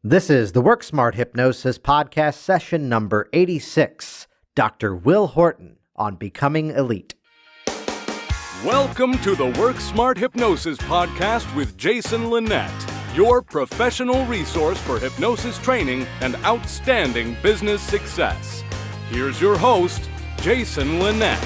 This is the Work Smart Hypnosis podcast session number 86. Dr. Will Horton on Becoming Elite. Welcome to the Work Smart Hypnosis podcast with Jason Linett, your professional resource for hypnosis training and outstanding business success. Here's your host, Jason Linett.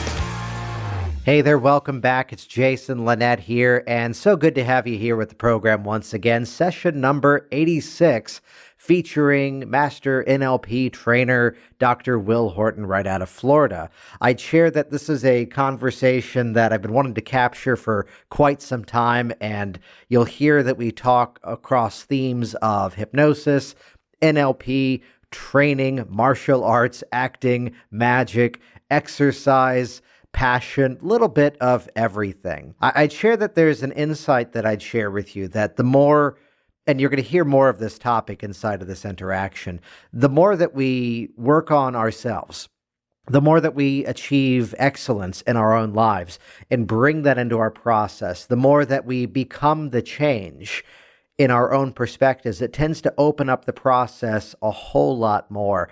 Hey there, welcome back. It's Jason Linett here, and so good to have you here with the program once again. Session number 86, featuring Master NLP trainer Dr. Will Horton right out of Florida. I'd share that this is a conversation that I've been wanting to capture for quite some time, and you'll hear that we talk across themes of hypnosis, NLP, training, martial arts, acting, magic, exercise, passion, little bit of everything. I'd share that there's an insight that I'd share with you that the more, and you're going to hear more of this topic inside of this interaction, the more that we work on ourselves, the more that we achieve excellence in our own lives and bring that into our process, the more that we become the change in our own perspectives, it tends to open up the process a whole lot more.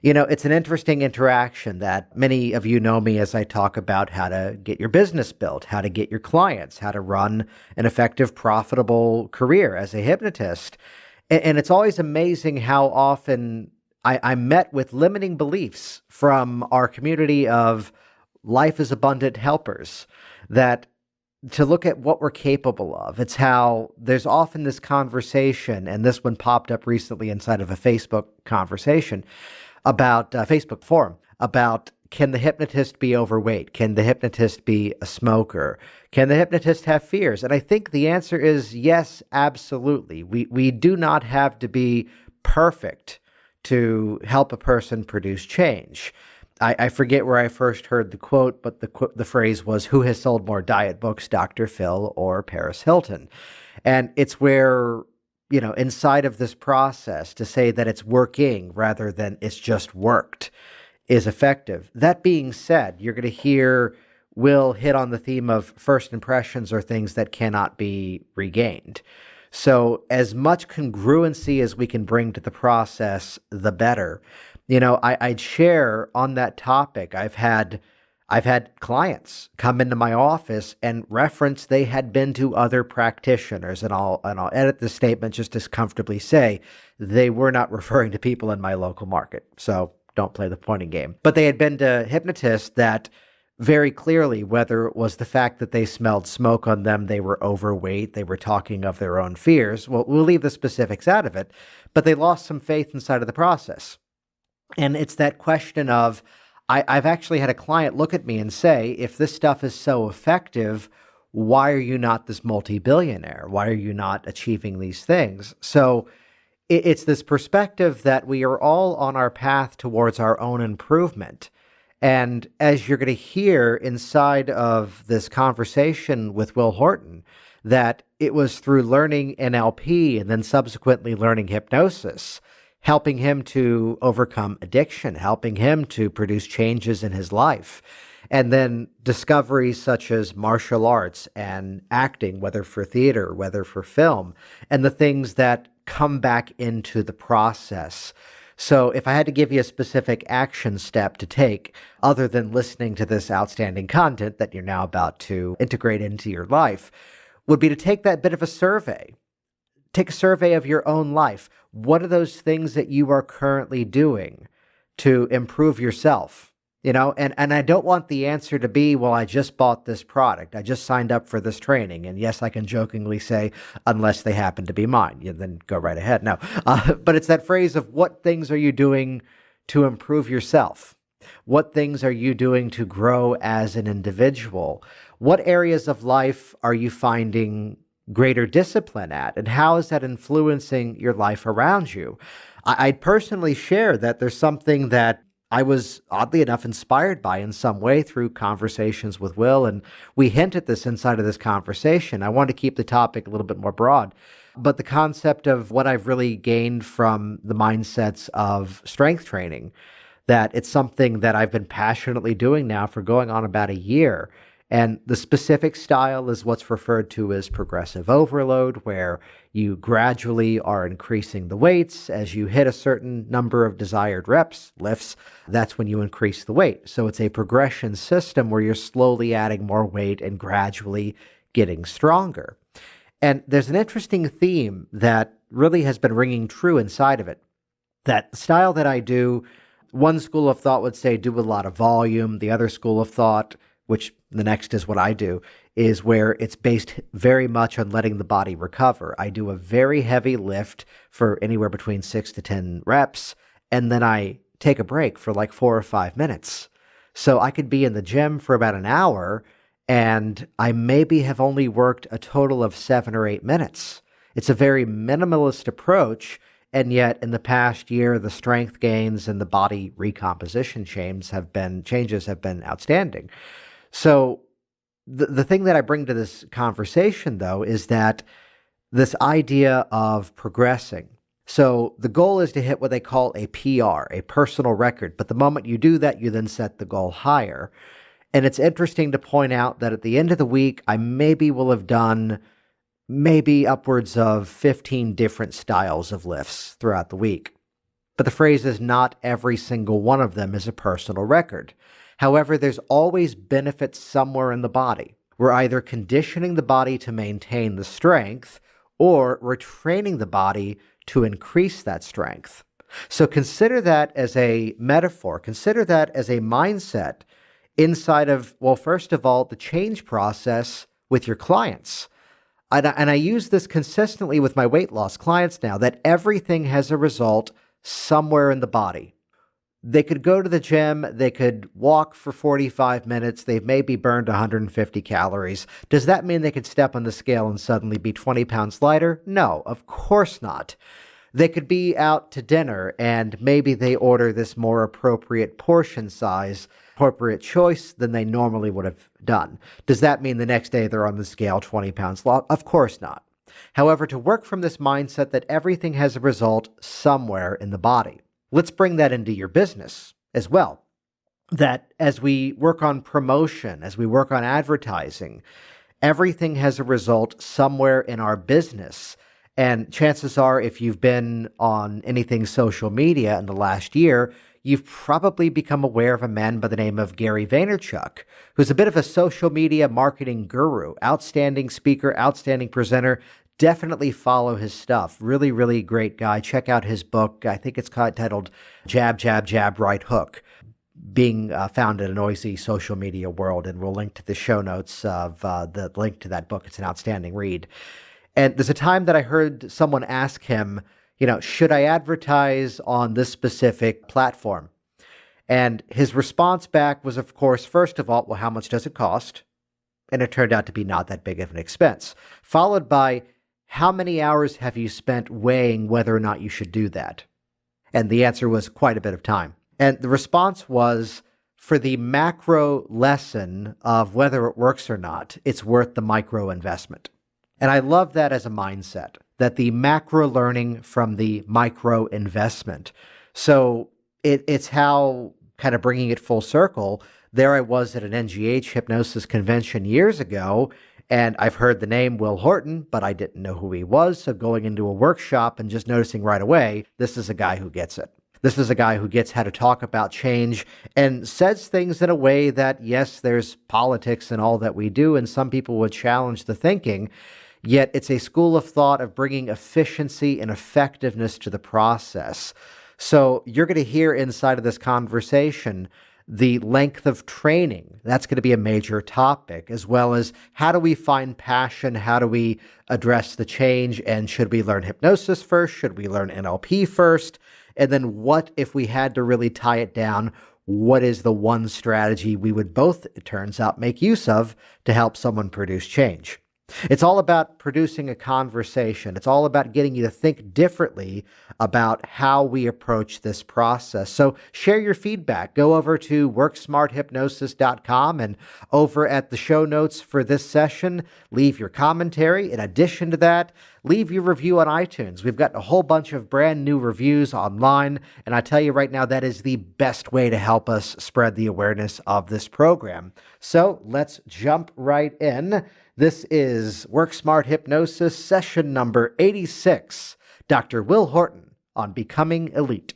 You know, it's an interesting interaction that many of you know me as I talk about how to get your business built, how to get your clients, how to run an effective, profitable career as a hypnotist. And it's always amazing how often I'm met with limiting beliefs from our community of life is abundant helpers, that to look at what we're capable of. It's how there's often this conversation, and this one popped up recently inside of a Facebook conversation, about Facebook forum, about can the hypnotist be overweight? Can the hypnotist be a smoker? Can the hypnotist have fears? And I think the answer is yes, absolutely. We do not have to be perfect to help a person produce change. I forget where I first heard the quote, but the phrase was, who has sold more diet books, Dr. Phil or Paris Hilton? And it's where, you know, inside of this process, to say that it's working rather than it's just worked is effective. That being said, you're going to hear Will hit on the theme of first impressions are things that cannot be regained. So as much congruency as we can bring to the process, the better. You know, I'd share on that topic, I've had clients come into my office and reference they had been to other practitioners, and I'll edit the statement just to comfortably say they were not referring to people in my local market. So don't play the pointing game. But they had been to hypnotists that very clearly, whether it was the fact that they smelled smoke on them, they were overweight, they were talking of their own fears. Well, we'll leave the specifics out of it, but they lost some faith inside of the process. And it's that question of, I've actually had a client look at me and say, if this stuff is so effective, why are you not this multi-billionaire? Why are you not achieving these things? So it's this perspective that we are all on our path towards our own improvement. And as you're going to hear inside of this conversation with Will Horton, that it was through learning NLP and then subsequently learning hypnosis, helping him to overcome addiction, helping him to produce changes in his life. And then discoveries such as martial arts and acting, whether for theater, whether for film, and the things that come back into the process. So if I had to give you a specific action step to take, other than listening to this outstanding content that you're now about to integrate into your life, would be to take that bit of a survey. Take a survey of your own life. What are those things that you are currently doing to improve yourself? You know, and I don't want the answer to be, well, I just bought this product. I just signed up for this training. And yes, I can jokingly say, unless they happen to be mine, then go right ahead. No, but it's that phrase of what things are you doing to improve yourself? What things are you doing to grow as an individual? What areas of life are you finding greater discipline at, and how is that influencing your life around you? I'd personally share that there's something that I was oddly enough inspired by in some way through conversations with Will, and we hint at this inside of this conversation. I want to keep the topic a little bit more broad, but the concept of what I've really gained from the mindsets of strength training, that it's something that I've been passionately doing now for going on about a year. And the specific style is what's referred to as progressive overload, where You gradually are increasing the weights. As you hit a certain number of desired lifts, that's when you increase the weight. So it's a progression system where you're slowly adding more weight and gradually getting stronger. And there's an interesting theme that really has been ringing true inside of it. That style that I do, one school of thought would say do a lot of volume. The other school of thought, which the next is what I do, is where it's based very much on letting the body recover. I do a very heavy lift for anywhere between 6 to 10 reps, and then I take a break for like 4 or 5 minutes. So I could be in the gym for about an hour, and I maybe have only worked a total of 7 or 8 minutes. It's a very minimalist approach, and yet in the past year, the strength gains and the body recomposition changes have been outstanding. So the thing that I bring to this conversation, though, is that this idea of progressing. So the goal is to hit what they call a PR, a personal record. But the moment you do that, you then set the goal higher. And it's interesting to point out that at the end of the week, I maybe will have done maybe upwards of 15 different styles of lifts throughout the week. But the phrase is not every single one of them is a personal record. However, there's always benefit somewhere in the body. We're either conditioning the body to maintain the strength, or we're training the body to increase that strength. So consider that as a metaphor. Consider that as a mindset inside of, well, first of all, the change process with your clients. And I use this consistently with my weight loss clients now, that everything has a result somewhere in the body. They could go to the gym, they could walk for 45 minutes, they've maybe burned 150 calories. Does that mean they could step on the scale and suddenly be 20 pounds lighter? No, of course not. They could be out to dinner and maybe they order this more appropriate portion size, appropriate choice than they normally would have done. Does that mean the next day they're on the scale 20 pounds light? Of course not. However, to work from this mindset that everything has a result somewhere in the body. Let's bring that into your business as well. That as we work on promotion, as we work on advertising, everything has a result somewhere in our business. And chances are, if you've been on anything social media in the last year, you've probably become aware of a man by the name of Gary Vaynerchuk, who's a bit of a social media marketing guru, outstanding speaker, outstanding presenter. Definitely follow his stuff. Really, really great guy. Check out his book. I think it's titled Jab, Jab, Jab, Right Hook, being found in a noisy social media world. And we'll link to the show notes of the link to that book. It's an outstanding read. And there's a time that I heard someone ask him, should I advertise on this specific platform? And his response back was, of course, first of all, well, how much does it cost? And it turned out to be not that big of an expense. Followed by, how many hours have you spent weighing whether or not you should do that? And the answer was quite a bit of time. And the response was, for the macro lesson of whether it works or not, it's worth the micro investment. And I love that as a mindset, that the macro learning from the micro investment. So it's how, kind of bringing it full circle, there I was at an NGH hypnosis convention years ago, and I've heard the name Will Horton, but I didn't know who he was. So going into a workshop and just noticing right away, this is a guy who gets it. This is a guy who gets how to talk about change and says things in a way that, yes, there's politics and all that we do, and some people would challenge the thinking, yet it's a school of thought of bringing efficiency and effectiveness to the process. So you're going to hear inside of this conversation the length of training. That's going to be a major topic, as well as how do we find passion? How do we address the change? And should we learn hypnosis first? Should we learn NLP first? And then what if we had to really tie it down? What is the one strategy we would both, it turns out, make use of to help someone produce change? It's all about producing a conversation. It's all about getting you to think differently about how we approach this process. So share your feedback. Go over to worksmarthypnosis.com and over at the show notes for this session, leave your commentary. In addition to that, leave your review on iTunes. We've got a whole bunch of brand new reviews online, and I tell you right now, that is the best way to help us spread the awareness of this program. So let's jump right in. This is Work Smart Hypnosis, session number 86. Dr. Will Horton on Becoming Elite.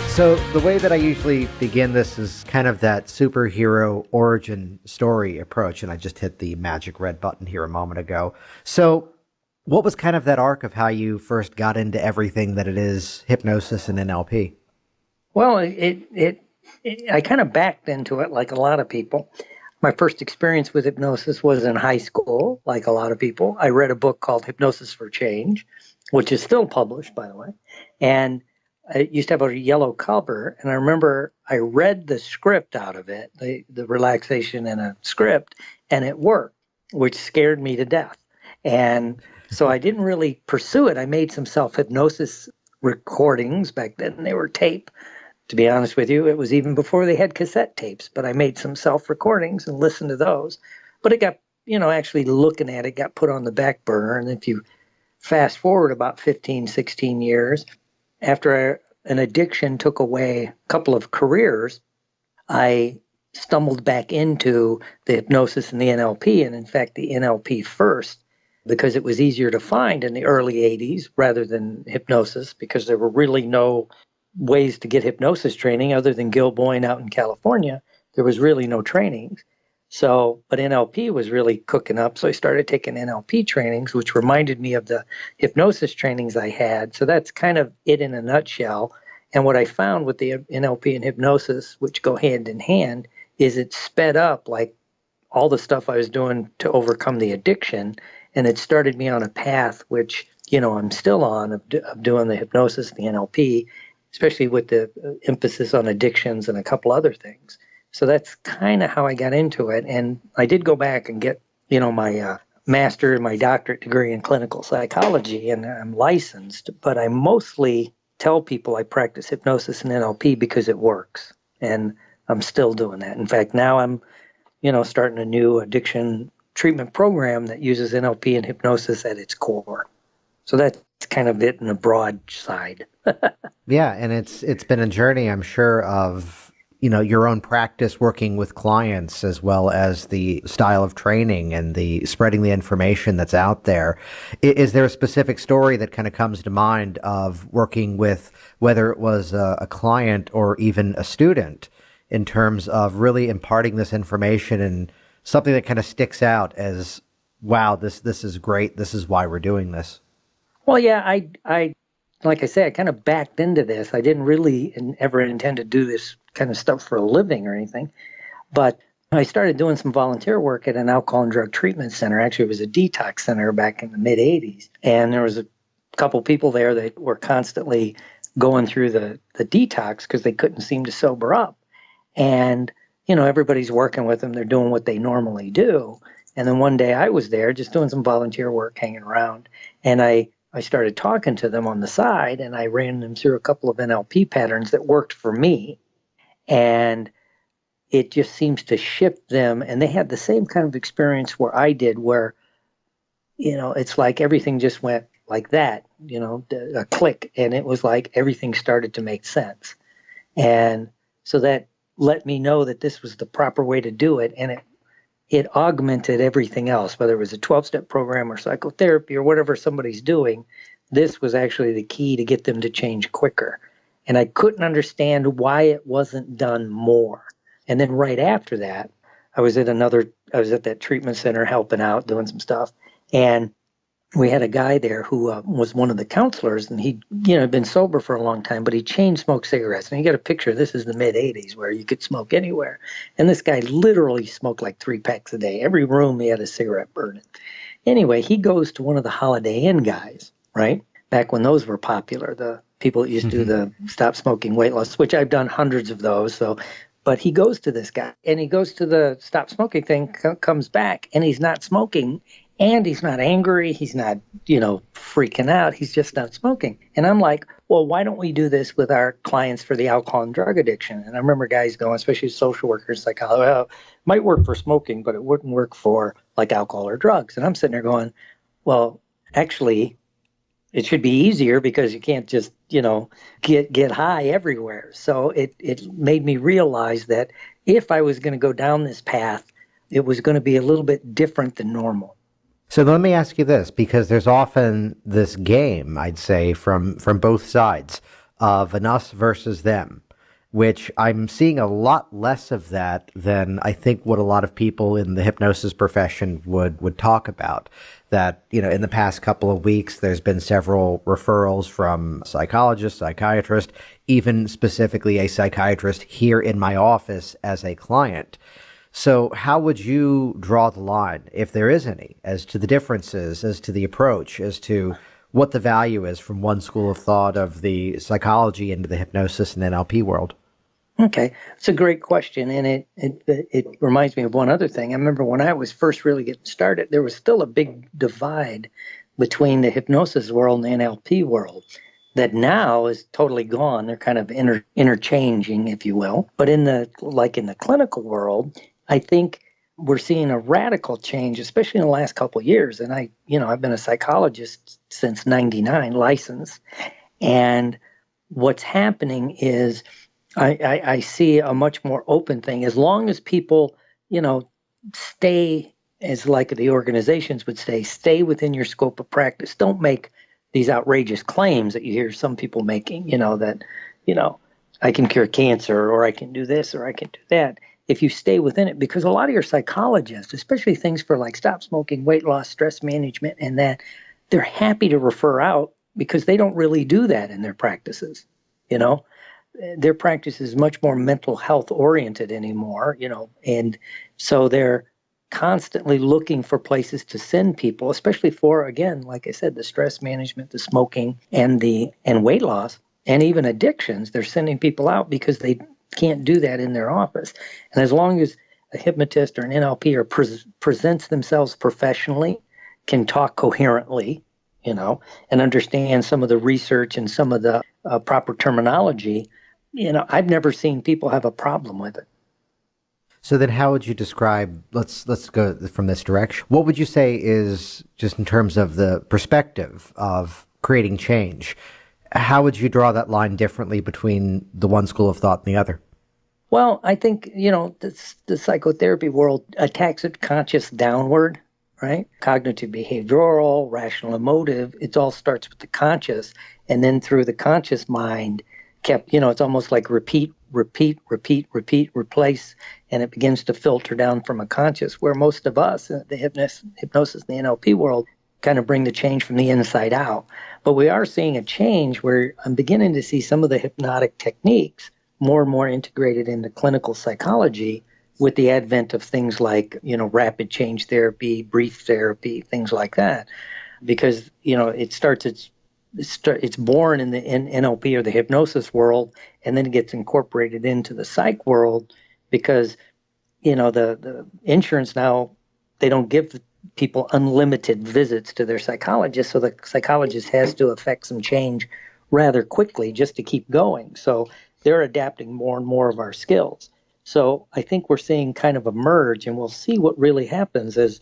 So the way that I usually begin this is kind of that superhero origin story approach, and I just hit the magic red button here a moment ago. So what was kind of that arc of how you first got into everything that it is hypnosis and NLP? Well, I kind of backed into it like a lot of people. My first experience with hypnosis was in high school, like a lot of people. I read a book called Hypnosis for Change, which is still published, by the way. And it used to have a yellow cover. And I remember I read the script out of it, the relaxation in a script, and it worked, which scared me to death. And so I didn't really pursue it. I made some self-hypnosis recordings back then. They were tape. To be honest with you, it was even before they had cassette tapes, but I made some self-recordings and listened to those. But it got, actually looking at it, got put on the back burner. And if you fast forward about 15, 16 years, after an addiction took away a couple of careers, I stumbled back into the hypnosis and the NLP, and in fact, the NLP first, because it was easier to find in the early 80s rather than hypnosis, because there were really no ways to get hypnosis training other than Gil Boyne out in California. There was really no trainings. So, but NLP was really cooking up. So I started taking NLP trainings, which reminded me of the hypnosis trainings I had. So that's kind of it in a nutshell. And what I found with the NLP and hypnosis, which go hand in hand, is it sped up like all the stuff I was doing to overcome the addiction. And it started me on a path, which, I'm still on, of doing the hypnosis, the NLP, especially with the emphasis on addictions and a couple other things. So that's kind of how I got into it. And I did go back and get, my master and my doctorate degree in clinical psychology, and I'm licensed, but I mostly tell people I practice hypnosis and NLP because it works. And I'm still doing that. In fact, now I'm, starting a new addiction treatment program that uses NLP and hypnosis at its core. So that's kind of it in a broad side. Yeah, and it's been a journey, I'm sure, of your own practice working with clients, as well as the style of training and the spreading the information that's out there. Is there a specific story that kind of comes to mind of working with, whether it was a client or even a student, in terms of really imparting this information and something that kind of sticks out as, wow, this is great, this is why we're doing this? Well, yeah, I like I say, I kind of backed into this. I didn't really ever intend to do this kind of stuff for a living or anything. But I started doing some volunteer work at an alcohol and drug treatment center. Actually, it was a detox center back in the mid-'80s. And there was a couple people there that were constantly going through the detox because they couldn't seem to sober up. And, everybody's working with them. They're doing what they normally do. And then one day I was there just doing some volunteer work, hanging around. And I started talking to them on the side, and I ran them through a couple of NLP patterns that worked for me. And it just seems to shift them. And they had the same kind of experience where I did, where, it's like everything just went like that, a click. And it was like everything started to make sense. And so that let me know that this was the proper way to do it. And it augmented everything else, whether it was a 12-step program or psychotherapy or whatever somebody's doing. This was actually the key to get them to change quicker. And I couldn't understand why it wasn't done more. And then right after that, I was at that treatment center helping out, doing some stuff. And we had a guy there who was one of the counselors, and he'd been sober for a long time, but he chain smoked cigarettes. And you got a picture, this is the mid-'80s where you could smoke anywhere. And this guy literally smoked like 3 packs a day. Every room he had a cigarette burning. Anyway, he goes to one of the Holiday Inn guys, right? Back when those were popular, the people that used to do the stop smoking weight loss, which I've done hundreds of those. But he goes to this guy, and he goes to the stop smoking thing, comes back, and he's not smoking. And he's not angry. He's not, freaking out. He's just not smoking. And I'm like, well, why don't we do this with our clients for the alcohol and drug addiction? And I remember guys going, especially social workers, like, oh, well, it might work for smoking, but it wouldn't work for like alcohol or drugs. And I'm sitting there going, well, actually, it should be easier because you can't just, get high everywhere. So it made me realize that if I was going to go down this path, it was going to be a little bit different than normal. So let me ask you this, because there's often this game, I'd say, from both sides of an us versus them, which I'm seeing a lot less of that than I think what a lot of people in the hypnosis profession would talk about. That, in the past couple of weeks, there's been several referrals from psychologists, psychiatrists, even specifically a psychiatrist here in my office as a client. So how would you draw the line, if there is any, as to the differences, as to the approach, as to what the value is from one school of thought of the psychology into the hypnosis and NLP world? Okay, it's a great question, and it reminds me of one other thing. I remember when I was first really getting started, there was still a big divide between the hypnosis world and the NLP world that now is totally gone. They're kind of interchanging, if you will. But in the clinical world, I think we're seeing a radical change, especially in the last couple of years. And I've been a psychologist since '99, licensed, and what's happening is I see a much more open thing. As long as people, stay, as like the organizations would say, stay within your scope of practice. Don't make these outrageous claims that you hear some people making, that, I can cure cancer, or I can do this, or I can do that. If you stay within it, because a lot of your psychologists, especially things for like stop smoking, weight loss, stress management, and that, they're happy to refer out because they don't really do that in their practices. Their practice is much more mental health oriented anymore, and so they're constantly looking for places to send people, especially for, again, like I said, the stress management, the smoking, and weight loss, and even addictions. They're sending people out because they can't do that in their office. And as long as a hypnotist or an NLP presents themselves professionally, can talk coherently, and understand some of the research and some of the proper terminology, I've never seen people have a problem with it. So then how would you describe, let's go from this direction. What would you say is, just in terms of the perspective of creating change, how would you draw that line differently between the one school of thought and the other? Well, I think, the psychotherapy world attacks it conscious downward, right? Cognitive behavioral, rational emotive, it all starts with the conscious, and then through the conscious mind it's almost like repeat, replace, and it begins to filter down from a conscious, where most of us, the hypnosis and the NLP world, kind of bring the change from the inside out. But we are seeing a change where I'm beginning to see some of the hypnotic techniques more and more integrated into clinical psychology with the advent of things like, rapid change therapy, brief therapy, things like that. Because, it's born in the NLP or the hypnosis world, and then it gets incorporated into the psych world because, the insurance now, they don't give people unlimited visits to their psychologist. So the psychologist has to affect some change rather quickly just to keep going. So they're adapting more and more of our skills. So I think we're seeing kind of a merge, and we'll see what really happens as,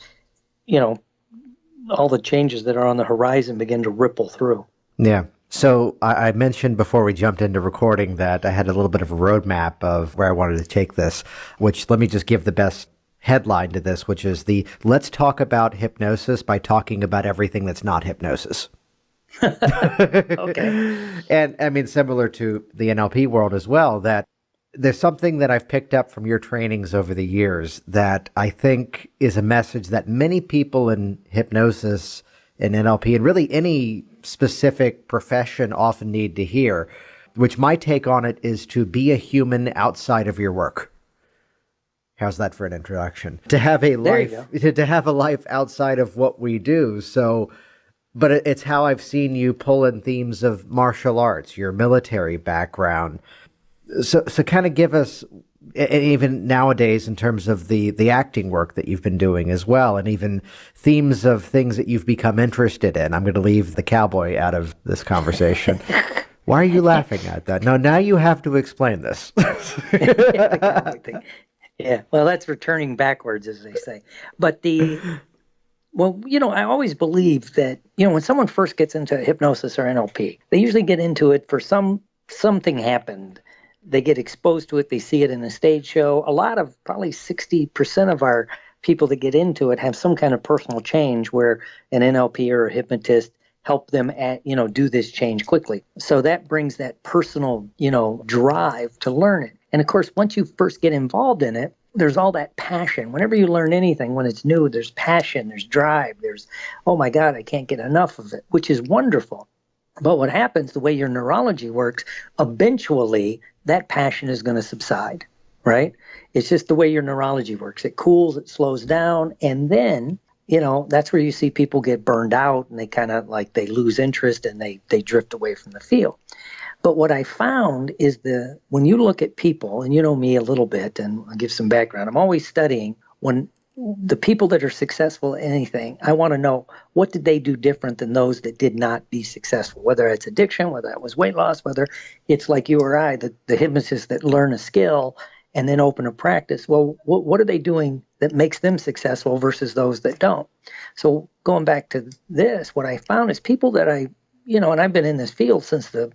all the changes that are on the horizon begin to ripple through. Yeah. So I mentioned before we jumped into recording that I had a little bit of a roadmap of where I wanted to take this, which let me just give the best headline to this, which is let's talk about hypnosis by talking about everything that's not hypnosis. Okay. And I mean, similar to the NLP world as well, that there's something that I've picked up from your trainings over the years that I think is a message that many people in hypnosis and NLP and really any specific profession often need to hear, which my take on it is to be a human outside of your work. How's that for an introduction? To have a life outside of what we do. So, but it's how I've seen you pull in themes of martial arts, your military background. So kind of give us and even nowadays in terms of the acting work that you've been doing as well, and even themes of things that you've become interested in. I'm going to leave the cowboy out of this conversation. Why are you laughing at that? No, now you have to explain this. The cowboy thing. Yeah, well, that's returning backwards, as they say. But well, I always believe that, when someone first gets into hypnosis or NLP, they usually get into it for something happened. They get exposed to it. They see it in a stage show. A lot of, probably 60% of our people that get into it have some kind of personal change where an NLP or a hypnotist help them do this change quickly. So that brings that personal, drive to learn it. And of course, once you first get involved in it, there's all that passion. Whenever you learn anything, when it's new, there's passion, there's drive, there's, oh my God, I can't get enough of it, which is wonderful. But what happens, the way your neurology works, eventually that passion is going to subside, right? It's just the way your neurology works. It cools, it slows down, and then, that's where you see people get burned out and they kind of they lose interest and they drift away from the field. But what I found is when you look at people, and you know me a little bit, and I'll give some background, I'm always studying when the people that are successful in anything, I want to know what did they do different than those that did not be successful, whether it's addiction, whether it was weight loss, whether it's like you or I, the hypnotists that learn a skill and then open a practice. Well, what are they doing that makes them successful versus those that don't? So going back to this, what I found is people that and I've been in this field since the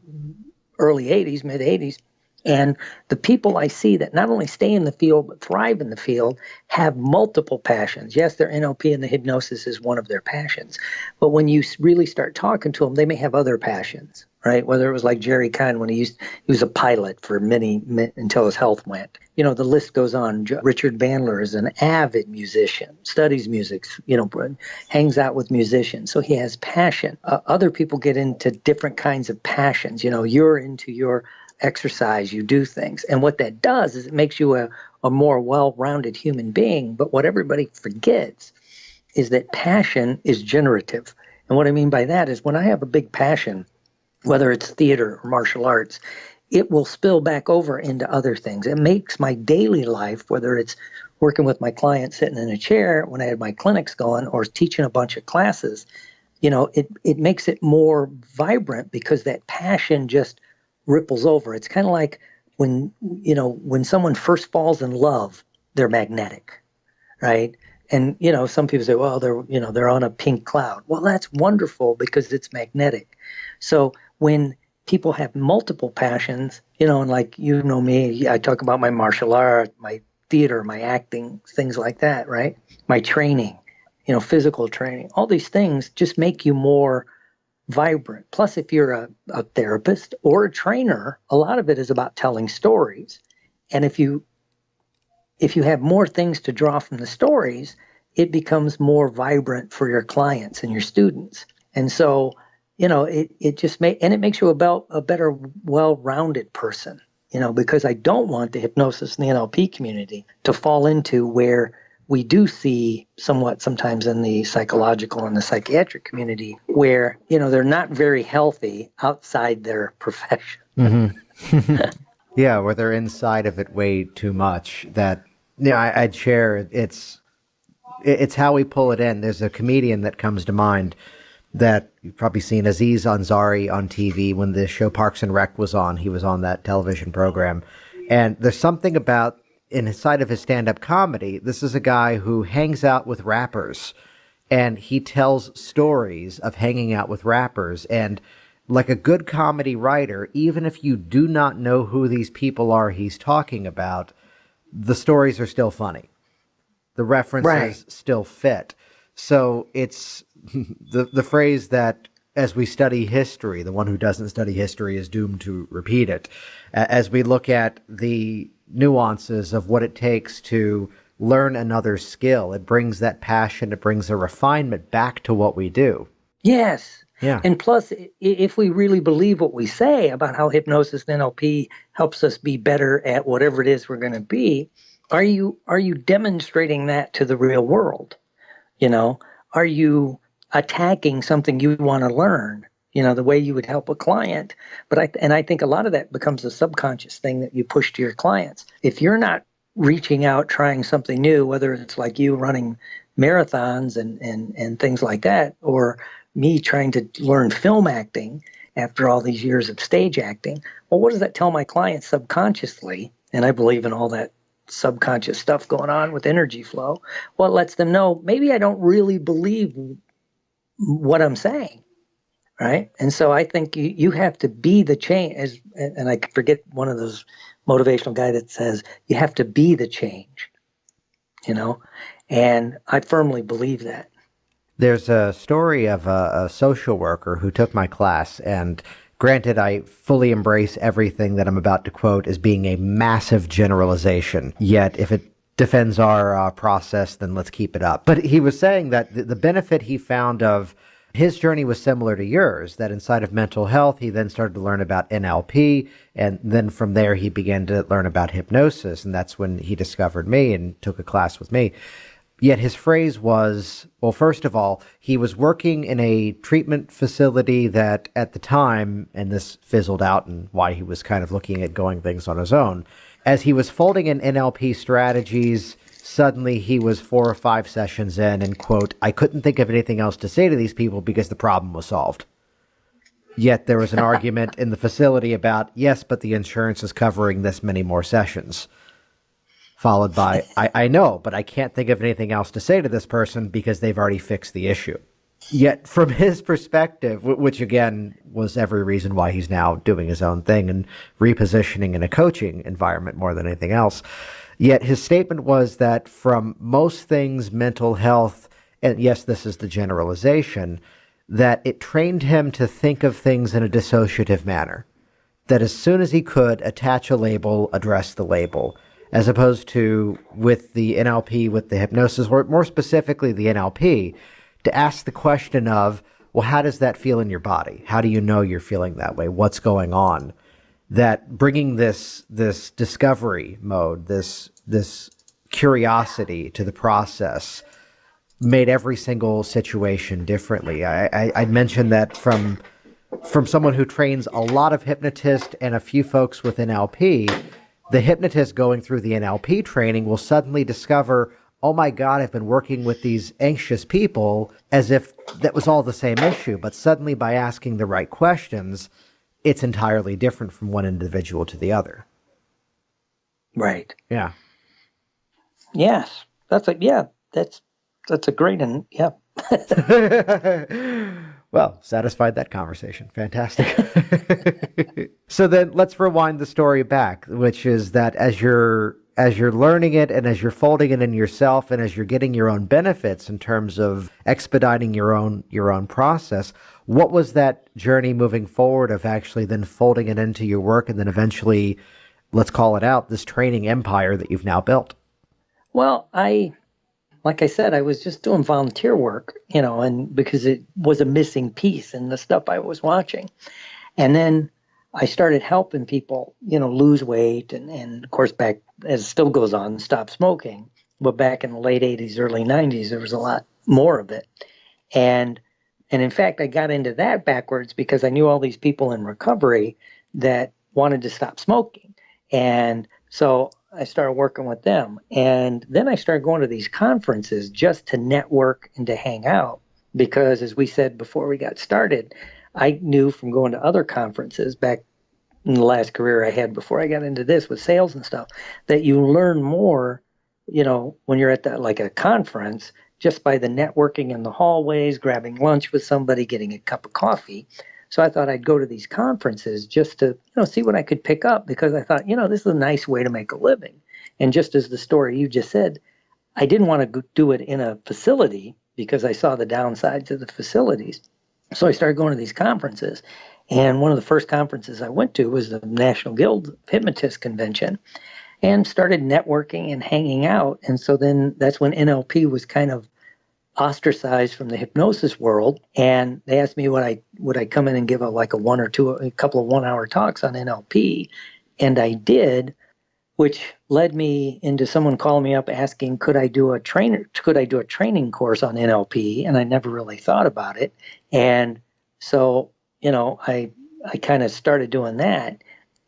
early 80s, mid 80s. And the people I see that not only stay in the field, but thrive in the field, have multiple passions. Yes, their NLP and the hypnosis is one of their passions. But when you really start talking to them, they may have other passions, right? Whether it was like Jerry Kahn when he was a pilot for until his health went. The list goes on. Richard Bandler is an avid musician, studies music, hangs out with musicians. So he has passion. Other people get into different kinds of passions. You're into your exercise, you do things. And what that does is it makes you a more well-rounded human being. But what everybody forgets is that passion is generative. And what I mean by that is when I have a big passion, whether it's theater or martial arts, it will spill back over into other things. It makes my daily life, whether it's working with my client sitting in a chair when I had my clinics going or teaching a bunch of classes, it makes it more vibrant because that passion just ripples over. It's kind of like when someone first falls in love, they're magnetic, right? And, some people say, well, they're on a pink cloud. Well, that's wonderful because it's magnetic. So when people have multiple passions, and like, me, I talk about my martial art, my theater, my acting, things like that, right? My training, physical training, all these things just make you more vibrant. Plus, if you're a therapist or a trainer, a lot of it is about telling stories. And if you have more things to draw from the stories, it becomes more vibrant for your clients and your students. And so, it makes you a better, well-rounded person, because I don't want the hypnosis and the NLP community to fall into where we do see sometimes in the psychological and the psychiatric community where, they're not very healthy outside their profession. Mm-hmm. Yeah, where they're inside of it way too much. That, I'd share it's how we pull it in. There's a comedian that comes to mind that you've probably seen, Aziz Ansari, on TV when the show Parks and Rec was on. He was on that television program. And there's something about inside of his stand-up comedy, this is a guy who hangs out with rappers and he tells stories of hanging out with rappers. And like a good comedy writer, even if you do not know who these people are he's talking about, the stories are still funny. The references still fit. So it's the phrase that as we study history, the one who doesn't study history is doomed to repeat it. As we look at the nuances of what it takes to learn another skill, it brings that passion, it brings a refinement back to what we do. Yes. Yeah. And plus, if we really believe what we say about how hypnosis and NLP helps us be better at whatever it is we're going to be, are you demonstrating that to the real world? Are you attacking something you want to learn? the way you would help a client. But I think a lot of that becomes a subconscious thing that you push to your clients. If you're not reaching out, trying something new, whether it's like you running marathons and things like that, or me trying to learn film acting after all these years of stage acting, well, what does that tell my clients subconsciously? And I believe in all that subconscious stuff going on with energy flow. Well, it lets them know maybe I don't really believe what I'm saying, right? And so I think you have to be the change. And I forget one of those motivational guy that says you have to be the change, and I firmly believe that. There's a story of a social worker who took my class, and granted, I fully embrace everything that I'm about to quote as being a massive generalization. Yet, if it defends our process, then let's keep it up. But he was saying that the benefit he found of his journey was similar to yours, that inside of mental health, he then started to learn about NLP, and then from there, he began to learn about hypnosis, and that's when he discovered me and took a class with me. Yet his phrase was, well, first of all, he was working in a treatment facility that at the time, and this fizzled out and why he was kind of looking at going things on his own, as he was folding in NLP strategies, suddenly he was 4 or 5 sessions in and, quote, I couldn't think of anything else to say to these people because the problem was solved. Yet there was an argument in the facility about, yes, but the insurance is covering this many more sessions. Followed by, I know, but I can't think of anything else to say to this person because they've already fixed the issue. Yet from his perspective, which again was every reason why he's now doing his own thing and repositioning in a coaching environment more than anything else, yet his statement was that from most things, mental health, and yes, this is the generalization, that it trained him to think of things in a dissociative manner. That as soon as he could attach a label, address the label, as opposed to with the NLP, with the hypnosis, or more specifically the NLP, to ask the question of, well, how does that feel in your body? How do you know you're feeling that way? What's going on? That bringing this discovery mode, this curiosity to the process made every single situation differently. I mentioned that from someone who trains a lot of hypnotists and a few folks with NLP, the hypnotist going through the NLP training will suddenly discover, oh my God, I've been working with these anxious people as if that was all the same issue. But suddenly by asking the right questions, it's entirely different from one individual to the other. Right. Yeah. Yes. That's a great, and yeah. Well, satisfied that conversation. Fantastic. So then let's rewind the story back, which is that as you're learning it and as you're folding it in yourself and as you're getting your own benefits in terms of expediting your own process, what was that journey moving forward of actually then folding it into your work and then eventually, let's call it out, this training empire that you've now built? Well, like I said, I was just doing volunteer work, and because it was a missing piece in the stuff I was watching. And then I started helping people, lose weight and of course, back as it still goes on, stop smoking. But back in the late 80s, early 90s, there was a lot more of it. And in fact, I got into that backwards because I knew all these people in recovery that wanted to stop smoking. And so I started working with them. And then I started going to these conferences just to network and to hang out. Because as we said before we got started, I knew from going to other conferences back in the last career I had before I got into this with sales and stuff, that you learn more, when you're at like a conference, just by the networking in the hallways, grabbing lunch with somebody, getting a cup of coffee. So I thought I'd go to these conferences just to, see what I could pick up, because I thought, this is a nice way to make a living. And just as the story you just said, I didn't want to do it in a facility because I saw the downsides of the facilities. So I started going to these conferences. And one of the first conferences I went to was the National Guild Hypnotist Convention, and started networking and hanging out. And so then that's when NLP was kind of ostracized from the hypnosis world, and they asked me would I come in and give a couple of 1-hour talks on NLP, and I did, which led me into someone calling me up asking could I do a training course on NLP, and I never really thought about it. And so I kind of started doing that.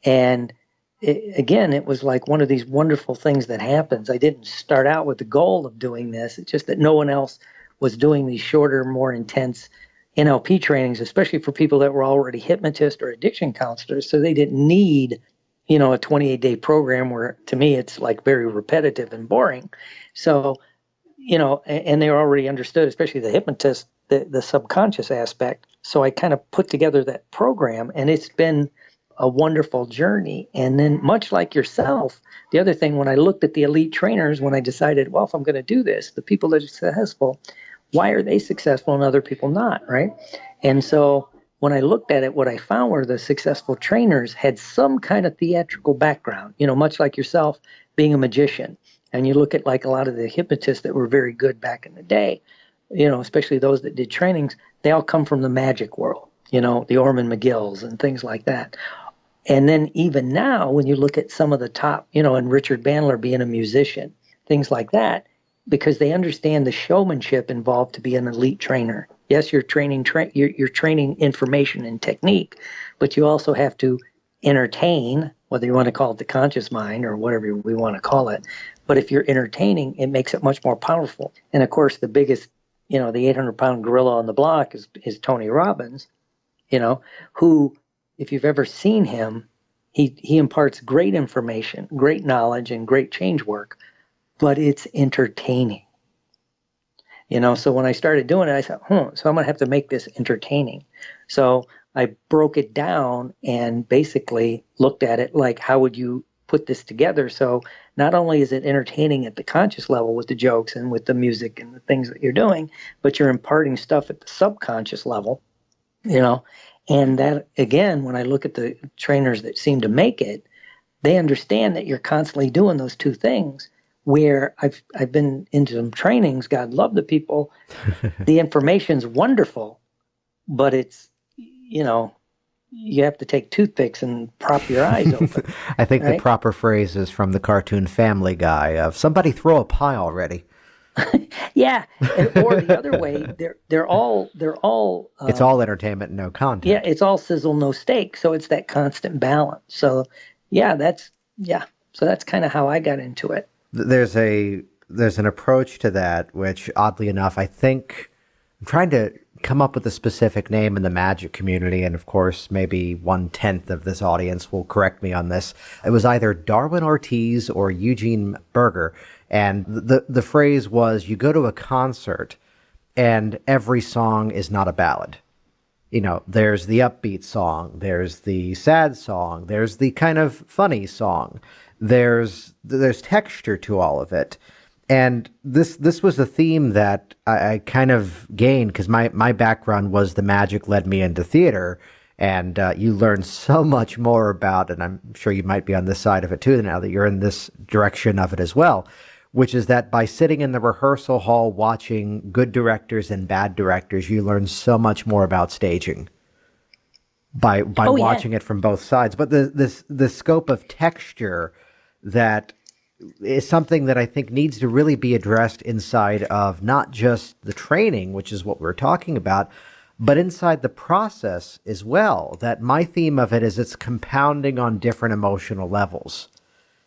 And again, it was like one of these wonderful things that happens. I didn't start out with the goal of doing this. It's just that no one else was doing these shorter, more intense NLP trainings, especially for people that were already hypnotists or addiction counselors. So they didn't need, a 28-day program where to me it's like very repetitive and boring. So, and they already understood, especially the hypnotist, the subconscious aspect. So I kind of put together that program, and it's been a wonderful journey. And then much like yourself, the other thing, when I looked at the elite trainers, when I decided, well, if I'm going to do this, the people that are successful, why are they successful and other people not, right? And so when I looked at it, what I found were the successful trainers had some kind of theatrical background, much like yourself being a magician. And you look at like a lot of the hypnotists that were very good back in the day, especially those that did trainings, they all come from the magic world, the Orman McGills and things like that. And then even now, when you look at some of the top, and Richard Bandler being a musician, things like that, because they understand the showmanship involved to be an elite trainer. Yes, you're training you're training information and technique, but you also have to entertain, whether you want to call it the conscious mind or whatever we want to call it. But if you're entertaining, it makes it much more powerful. And of course, the biggest, the 800-pound gorilla on the block is Tony Robbins, who, if you've ever seen him, he imparts great information, great knowledge, and great change work, but it's entertaining. So when I started doing it, I thought, so I'm going to have to make this entertaining. So I broke it down and basically looked at it like, how would you put this together? So not only is it entertaining at the conscious level with the jokes and with the music and the things that you're doing, but you're imparting stuff at the subconscious level, and that, again, when I look at the trainers that seem to make it, they understand that you're constantly doing those two things. Where I've been into some trainings, God love the people, the information's wonderful, but it's, you have to take toothpicks and prop your eyes open. I think right? the proper phrase is from the cartoon Family Guy of somebody throw a pie already. Yeah, or the other way, they're all. It's all entertainment, no content. Yeah, it's all sizzle, no steak. So it's that constant balance. So that's kind of how I got into it. There's an approach to that, which oddly enough, I think I'm trying to come up with a specific name in the magic community. And of course, maybe 1/10 of this audience will correct me on this. It was either Darwin Ortiz or Eugene Berger. And the phrase was, you go to a concert and every song is not a ballad. There's the upbeat song, there's the sad song, there's the kind of funny song. There's texture to all of it. And this was a theme that I kind of gained because my background was the magic led me into theater. And you learn so much more about, and I'm sure you might be on this side of it too now that you're in this direction of it as well, which is that by sitting in the rehearsal hall watching good directors and bad directors, you learn so much more about staging by watching it from both sides. But the scope of texture that is something that I think needs to really be addressed inside of not just the training, which is what we're talking about, but inside the process as well. That my theme of it is it's compounding on different emotional levels.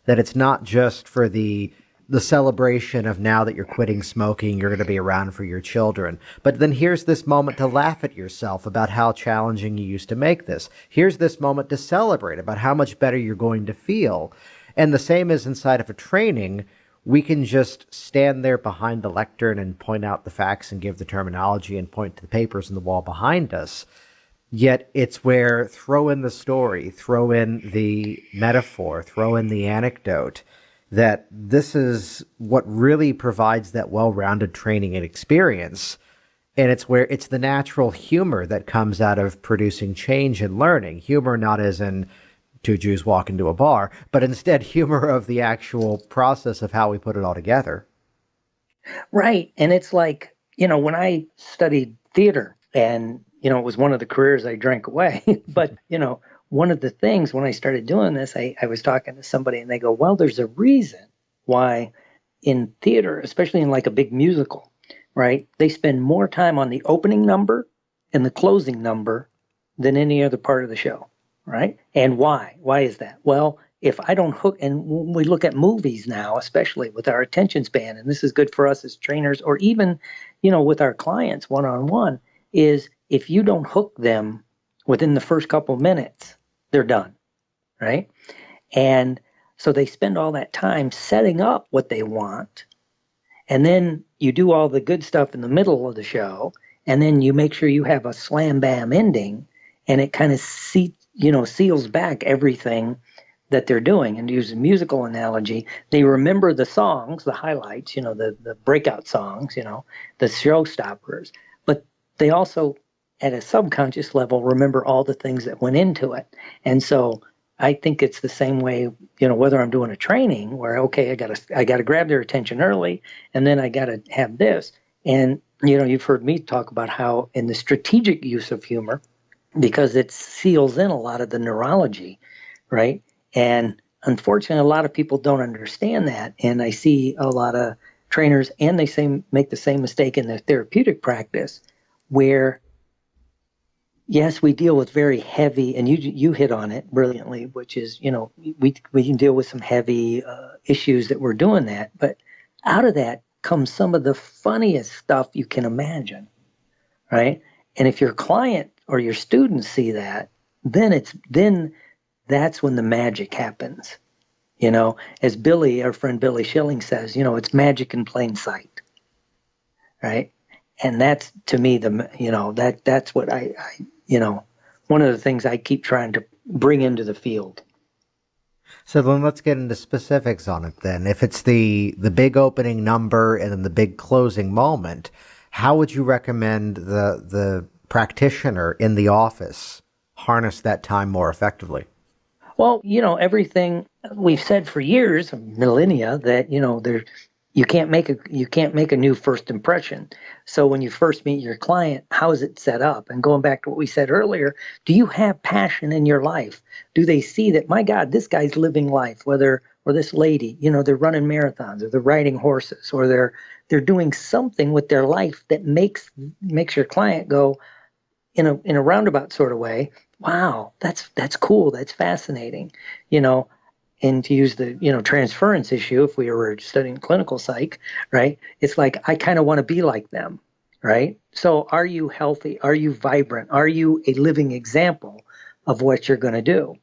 That it's not just for the celebration of now that you're quitting smoking, you're going to be around for your children. But then here's this moment to laugh at yourself about how challenging you used to make this. Here's this moment to celebrate about how much better you're going to feel. And the same as inside of a training, we can just stand there behind the lectern and point out the facts and give the terminology and point to the papers on the wall behind us. Yet it's where throw in the story, throw in the metaphor, throw in the anecdote, that this is what really provides that well-rounded training and experience. And it's where it's the natural humor that comes out of producing change and learning. Humor not as in two Jews walk into a bar, but instead humor of the actual process of how we put it all together. Right. And it's like, when I studied theater and, it was one of the careers I drank away, but, one of the things when I started doing this, I was talking to somebody and they go, well, there's a reason why in theater, especially in like a big musical, right, they spend more time on the opening number and the closing number than any other part of the show, right? And why? Why is that? Well, if I don't hook, and when we look at movies now, especially with our attention span, and this is good for us as trainers, or even, with our clients one-on-one, is if you don't hook them within the first couple minutes, they're done, right? And so they spend all that time setting up what they want, and then you do all the good stuff in the middle of the show, and then you make sure you have a slam bam ending, and it kind of seals back everything that they're doing. And to use a musical analogy, they remember the songs, the highlights, the breakout songs, the showstoppers, but they also, at a subconscious level, remember all the things that went into it. And so I think it's the same way, whether I'm doing a training where, okay, I gotta grab their attention early, and then I gotta have this. And, you've heard me talk about how in the strategic use of humor, because it seals in a lot of the neurology, right? And unfortunately, a lot of people don't understand that. And I see a lot of trainers, and they make the same mistake in their therapeutic practice, where, yes, we deal with very heavy, and you hit on it brilliantly, which is, we can deal with some heavy issues that we're doing that. But out of that comes some of the funniest stuff you can imagine, right? And if your client or your students see that, then that's when the magic happens. As our friend Billy Schilling says, it's magic in plain sight, right? And that's, to me, that's what I one of the things I keep trying to bring into the field. So then let's get into specifics on it then. If it's the big opening number and then the big closing moment, how would you recommend the practitioner in the office harness that time more effectively? Well, everything we've said for years, millennia, that you can't make a new first impression. So when you first meet your client, how is it set up? And going back to what we said earlier, do you have passion in your life? Do they see that, my God, this guy's living life, or this lady, they're running marathons, or they're riding horses, or they're doing something with their life that makes your client go, in a roundabout sort of way, wow, that's cool, that's fascinating, And to use the transference issue, if we were studying clinical psych, right? It's like, I kind of want to be like them, right? So are you healthy? Are you vibrant? Are you a living example of what you're going to do?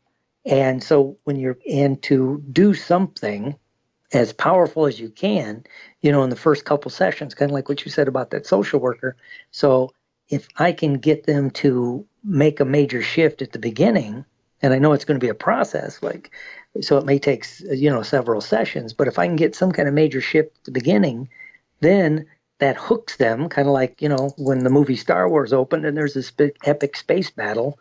And so to do something as powerful as you can, in the first couple sessions, kind of like what you said about that social worker. So if I can get them to make a major shift at the beginning, and I know it's going to be a process, so it may take, several sessions, but if I can get some kind of major shift at the beginning, then that hooks them, kind of like, when the movie Star Wars opened and there's this big epic space battle,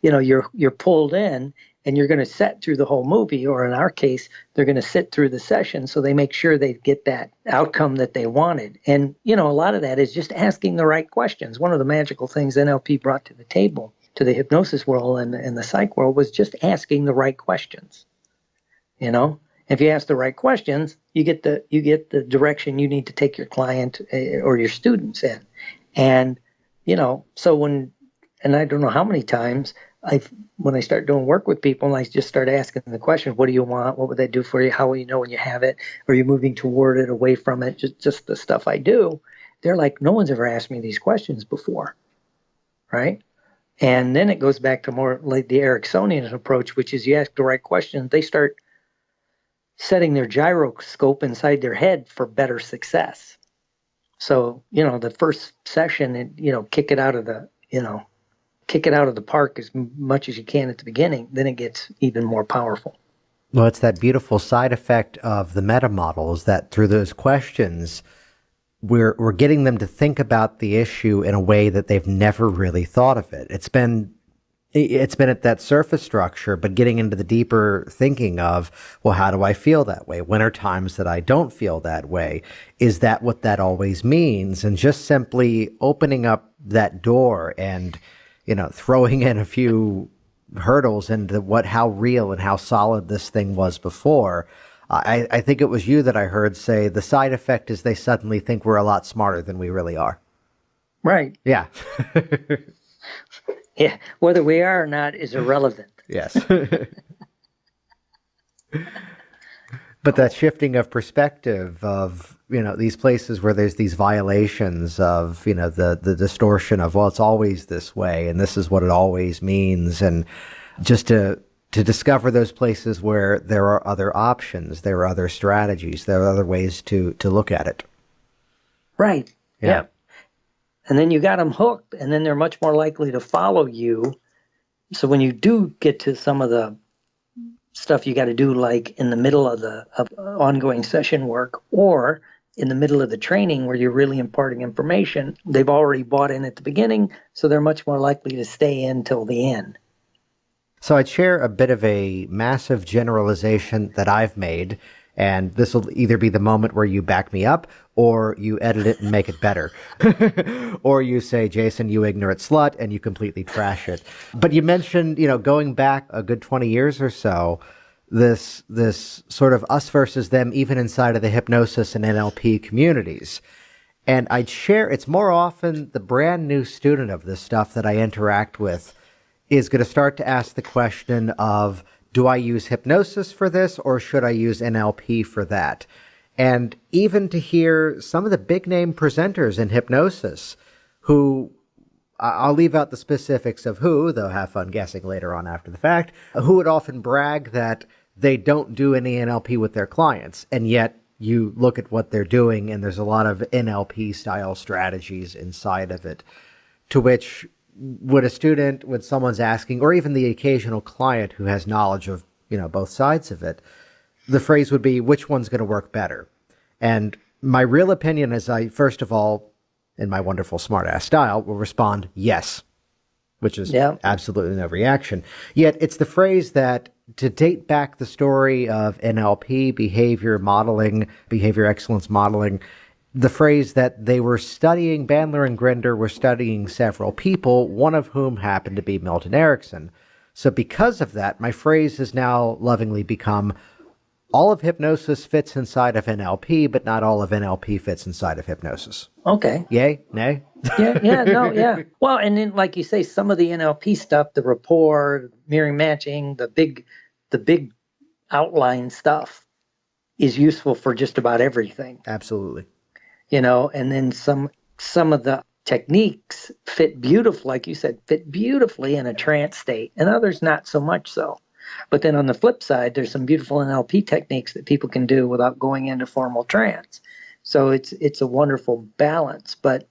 you're pulled in and you're going to sit through the whole movie, or in our case, they're going to sit through the session so they make sure they get that outcome that they wanted. And, a lot of that is just asking the right questions. One of the magical things NLP brought to the table, to the hypnosis world and the psych world, was just asking the right questions. If you ask the right questions, you get the direction you need to take your client or your students in. And, so and I don't know how many times when I start doing work with people and I just start asking the question, what do you want? What would they do for you? How will you know when you have it? Are you moving toward it, away from it? Just the stuff I do. They're like, no one's ever asked me these questions before, right? And then it goes back to more like the Ericksonian approach, which is you ask the right questions, they start setting their gyroscope inside their head for better success. So, the first session, kick it out of the park as much as you can at the beginning, then it gets even more powerful. Well, it's that beautiful side effect of the meta model, is that through those questions, we're getting them to think about the issue in a way that they've never really thought of it. It's been at that surface structure, but getting into the deeper thinking of, well, how do I feel that way? When are times that I don't feel that way? Is that what that always means? And just simply opening up that door and, throwing in a few hurdles into how real and how solid this thing was before. I think it was you that I heard say the side effect is they suddenly think we're a lot smarter than we really are. Right. Yeah. Yeah, whether we are or not is irrelevant. Yes. But that shifting of perspective of, these places where there's these violations of, the distortion of, well, it's always this way and this is what it always means. And just to discover those places where there are other options, there are other strategies, there are other ways to look at it. Right. Yeah. And then you got them hooked, and then they're much more likely to follow you. So when you do get to some of the stuff you got to do, like in the middle of the ongoing session work or in the middle of the training where you're really imparting information, they've already bought in at the beginning, so they're much more likely to stay in till the end. So I'd share a bit of a massive generalization that I've made, and this will either be the moment where you back me up or you edit it and make it better. Or you say, Jason, you ignorant slut, and you completely trash it. But you mentioned, going back a good 20 years or so, this sort of us versus them, even inside of the hypnosis and NLP communities. And I'd share, it's more often the brand new student of this stuff that I interact with is going to start to ask the question of, do I use hypnosis for this or should I use NLP for that? And even to hear some of the big name presenters in hypnosis who, I'll leave out the specifics of who, though have fun guessing later on after the fact, who would often brag that they don't do any NLP with their clients. And yet you look at what they're doing and there's a lot of NLP style strategies inside of it, to which would a student, when someone's asking, or even the occasional client who has knowledge of, both sides of it, the phrase would be, which one's going to work better? And my real opinion is I, first of all, in my wonderful smart-ass style, will respond yes, which is absolutely no reaction. Yet it's the phrase that, to date back the story of NLP, behavior modeling, behavior excellence modeling, the phrase that they were studying, Bandler and Grinder were studying several people, one of whom happened to be Milton Erickson. So because of that, my phrase has now lovingly become, all of hypnosis fits inside of NLP, but not all of NLP fits inside of hypnosis. Okay. Yay? Nay? Yeah. Well, and then, like you say, some of the NLP stuff, the rapport, mirroring matching, the big outline stuff is useful for just about everything. Absolutely. And then some of the techniques fit beautifully, like you said, fit beautifully in a trance state, and others not so much so. But then on the flip side, there's some beautiful NLP techniques that people can do without going into formal trance. So it's a wonderful balance. But,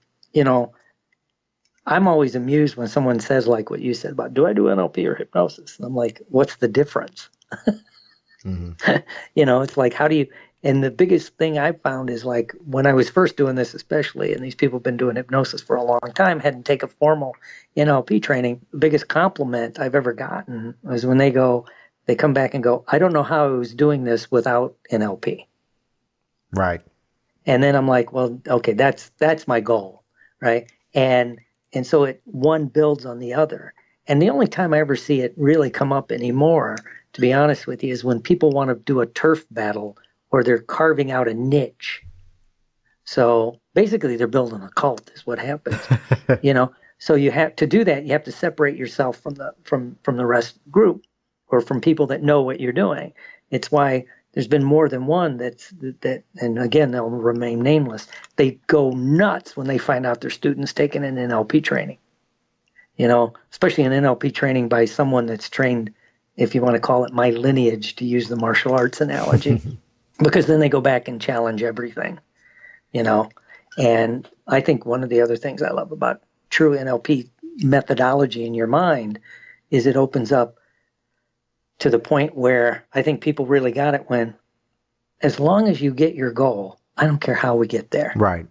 I'm always amused when someone says, like what you said about, do I do NLP or hypnosis? And I'm like, what's the difference? Mm-hmm. It's like, how do you... And the biggest thing I found is, like, when I was first doing this especially, and these people have been doing hypnosis for a long time, hadn't taken formal NLP training, the biggest compliment I've ever gotten was when they come back and go, I don't know how I was doing this without NLP. Right. And then I'm like, well, okay, that's my goal, right? And so one builds on the other. And the only time I ever see it really come up anymore, to be honest with you, is when people want to do a turf battle or they're carving out a niche. So basically they're building a cult is what happens, So you have to do that. You have to separate yourself from the rest of the group or from people that know what you're doing. It's why there's been more than one that, and again, they'll remain nameless. They go nuts when they find out their students taking an NLP training, especially an NLP training by someone that's trained, if you want to call it my lineage, to use the martial arts analogy. Because then they go back and challenge everything, And I think one of the other things I love about true NLP methodology in your mind is it opens up to the point where I think people really got it when, as long as you get your goal, I don't care how we get there. Right.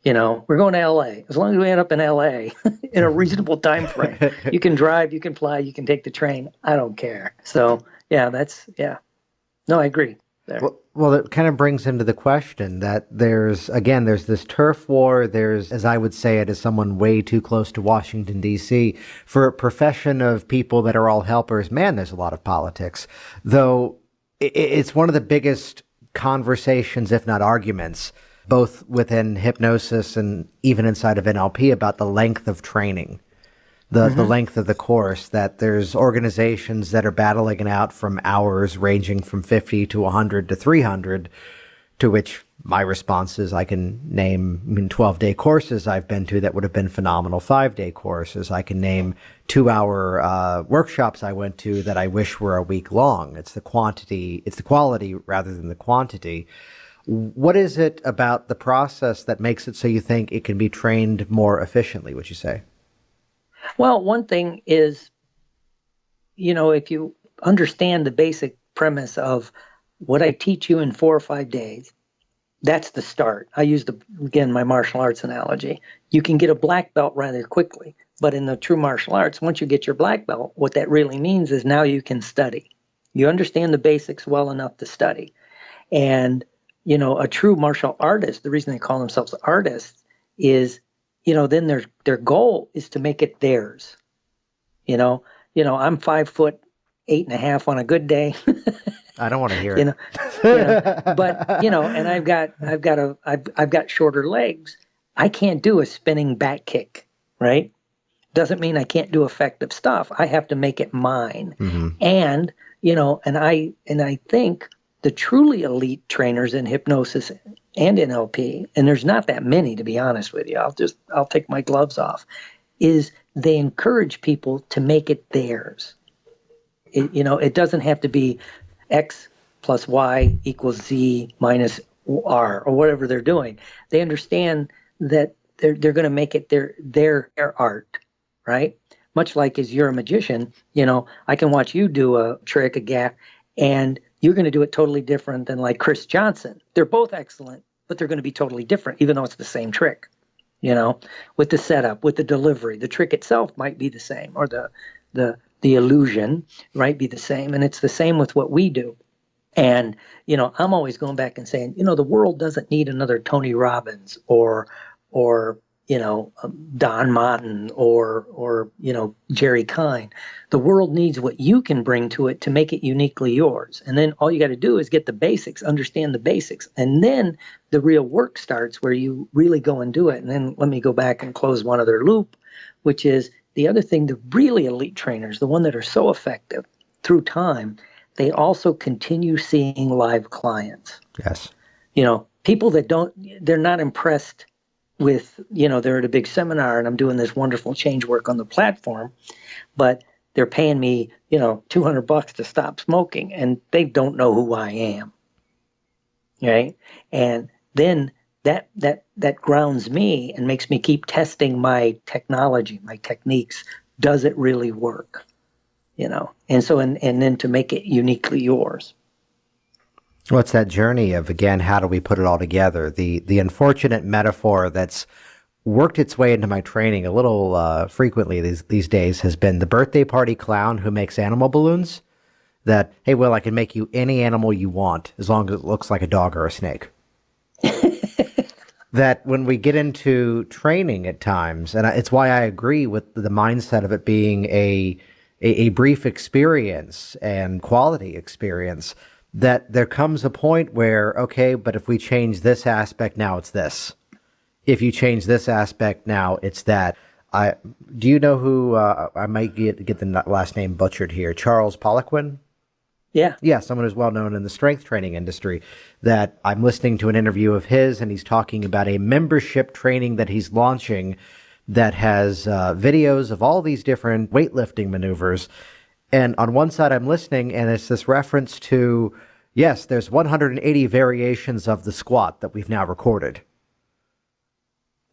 We're going to L.A. As long as we end up in L.A. in a reasonable time frame, you can drive, you can fly, you can take the train. I don't care. So, No, I agree. There. Well, it kind of brings into the question that there's this turf war. There's, as I would say it, as someone way too close to Washington, D.C., for a profession of people that are all helpers, man, there's a lot of politics. Though it's one of the biggest conversations, if not arguments, both within hypnosis and even inside of NLP about the length of training. the length of the course, that there's organizations that are battling it out from hours ranging from 50 to 100 to 300, to which my response is I can name 12-day courses I've been to that would have been phenomenal 5-day courses. I can name 2-hour workshops I went to that I wish were a week long. It's the quality rather than the quantity. What is it about the process that makes it so you think it can be trained more efficiently, would you say? Well, one thing is, if you understand the basic premise of what I teach you in 4 or 5 days, that's the start. I used, again, my martial arts analogy. You can get a black belt rather quickly, but in the true martial arts, once you get your black belt, what that really means is now you can study. You understand the basics well enough to study. And, a true martial artist, the reason they call themselves artists is, then their goal is to make it theirs. I'm 5 foot 8.5 on a good day. I don't want to hear it. But and I've got shorter legs. I can't do a spinning back kick, right? Doesn't mean I can't do effective stuff. I have to make it mine. Mm-hmm. And I think the truly elite trainers in hypnosis and NLP, and there's not that many, to be honest with you, I'll take my gloves off, is they encourage people to make it theirs. It doesn't have to be X plus Y equals Z minus R or whatever they're doing. They understand that they're going to make it their art, right? Much like as you're a magician, I can watch you do a trick, a gaffe, and you're going to do it totally different than like Chris Johnson. They're both excellent, but they're going to be totally different, even though it's the same trick, with the setup, with the delivery. The trick itself might be the same, or the illusion, right, be the same. And it's the same with what we do. And, I'm always going back and saying, the world doesn't need another Tony Robbins or Don Martin or Jerry Kine. The world needs what you can bring to it to make it uniquely yours. And then all you got to do is get the basics, understand the basics. And then the real work starts where you really go and do it. And then let me go back and close one other loop, which is the other thing, the really elite trainers, the one that are so effective through time, they also continue seeing live clients. Yes. People that they're not impressed with, they're at a big seminar and I'm doing this wonderful change work on the platform, but they're paying me, $200 to stop smoking and they don't know who I am. Right. And then that grounds me and makes me keep testing my technology, my techniques. Does it really work? And so, and then to make it uniquely yours. What's that journey of, again, how do we put it all together? The unfortunate metaphor that's worked its way into my training a little frequently these days has been the birthday party clown who makes animal balloons. That, hey, Will, I can make you any animal you want as long as it looks like a dog or a snake. That when we get into training at times, and it's why I agree with the mindset of it being a brief experience and quality experience, that there comes a point where, okay, but if we change this aspect, now it's this. If you change this aspect, now it's that. Do you know who, I might get the last name butchered here, Charles Poliquin? Yeah, someone who's well known in the strength training industry, that I'm listening to an interview of his, and he's talking about a membership training that he's launching that has videos of all these different weightlifting maneuvers. And on one side I'm listening, and it's this reference to, yes, there's 180 variations of the squat that we've now recorded.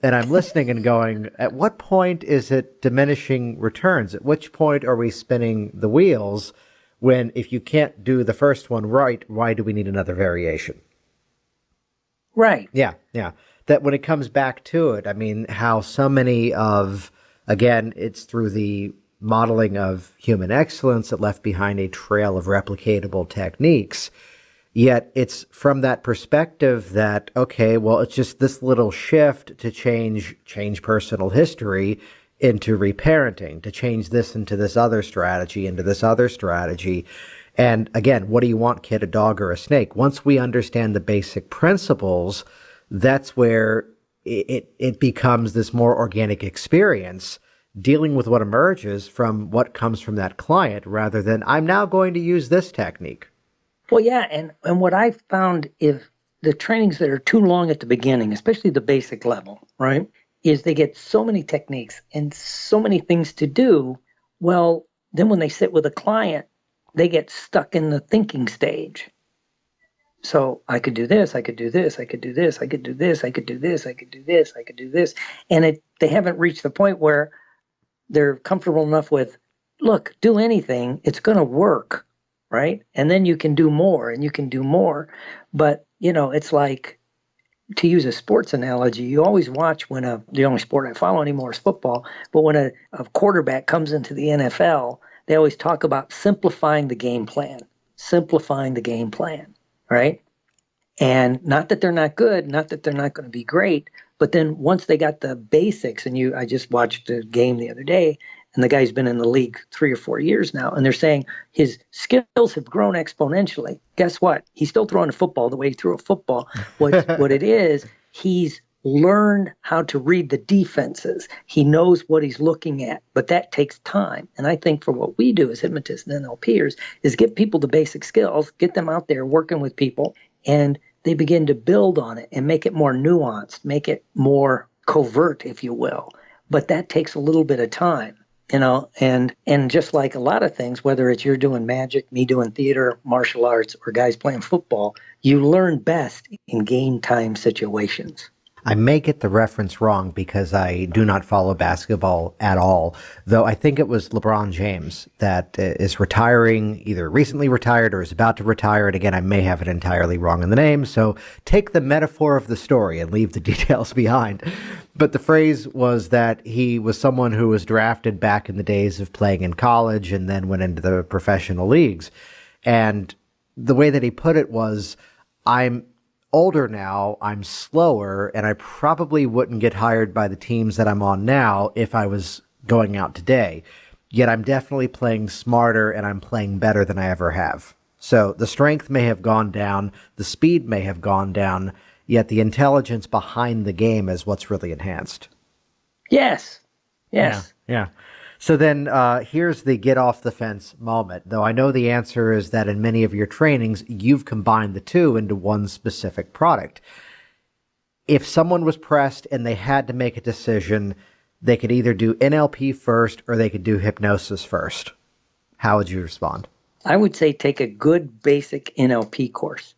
And I'm listening and going, at what point is it diminishing returns? At which point are we spinning the wheels? When if you can't do the first one right, why do we need another variation? Right. Yeah. That when it comes back to it, I mean, how so many of, again, it's through the modeling of human excellence that left behind a trail of replicatable techniques. Yet it's from that perspective that, okay, well, it's just this little shift to change personal history into reparenting, to change this into this other strategy, into this other strategy. And again, what do you want, kid, a dog or a snake? Once we understand the basic principles, that's where it becomes this more organic experience dealing with what emerges from what comes from that client rather than I'm now going to use this technique. Well, yeah, and what I've found, if the trainings that are too long at the beginning, especially the basic level, right, is they get so many techniques and so many things to do. Well, then when they sit with a client, they get stuck in the thinking stage. So I could do this, I could do this, I could do this, I could do this, I could do this, I could do this, I could do this. And they haven't reached the point where they're comfortable enough with, look, do anything, it's going to work, right? And then you can do more and you can do more. But, it's like, to use a sports analogy, you always watch when the only sport I follow anymore is football, but when a quarterback comes into the NFL, they always talk about simplifying the game plan, right? And not that they're not good, not that they're not going to be great, but then once they got the basics, and I just watched a game the other day, and the guy's been in the league 3 or 4 years now, and they're saying his skills have grown exponentially. Guess what? He's still throwing a football the way he threw a football. What it is, he's learned how to read the defenses. He knows what he's looking at, but that takes time. And I think for what we do as hypnotists and NLPers is get people the basic skills, get them out there working with people, and they begin to build on it and make it more nuanced, make it more covert, if you will. But that takes a little bit of time. And just like a lot of things, whether it's you're doing magic, me doing theater, martial arts, or guys playing football, you learn best in game time situations. I may get the reference wrong because I do not follow basketball at all, though I think it was LeBron James that is retiring, either recently retired or is about to retire. And again, I may have it entirely wrong in the name, so take the metaphor of the story and leave the details behind. But the phrase was that he was someone who was drafted back in the days of playing in college and then went into the professional leagues. And the way that he put it was, I'm older now, I'm slower, and I probably wouldn't get hired by the teams that I'm on now if I was going out today. Yet I'm definitely playing smarter and I'm playing better than I ever have. So the strength may have gone down, the speed may have gone down, yet the intelligence behind the game is what's really enhanced. Yes. Yeah. So then here's the get off the fence moment, though I know the answer is that in many of your trainings, you've combined the two into one specific product. If someone was pressed and they had to make a decision, they could either do NLP first or they could do hypnosis first. How would you respond? I would say take a good basic NLP course,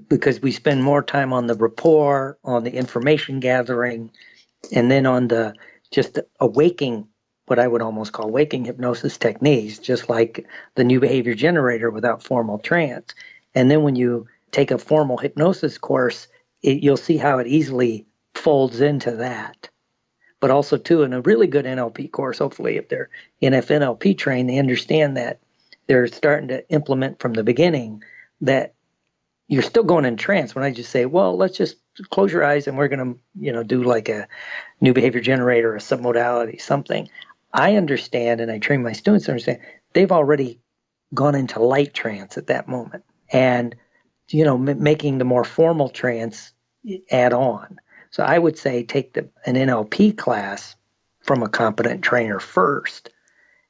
because we spend more time on the rapport, on the information gathering, and then on the just awaking, what I would almost call waking hypnosis techniques, just like the new behavior generator without formal trance. And then when you take a formal hypnosis course, you'll see how it easily folds into that. But also, too, in a really good NLP course, hopefully, if they're NLP trained, they understand that they're starting to implement from the beginning that you're still going in trance. When I just say, well, let's just close your eyes and we're going to, do like a new behavior generator, a submodality, something. I understand, and I train my students to understand, they've already gone into light trance at that moment. And, making the more formal trance add on. So I would say take an NLP class from a competent trainer first,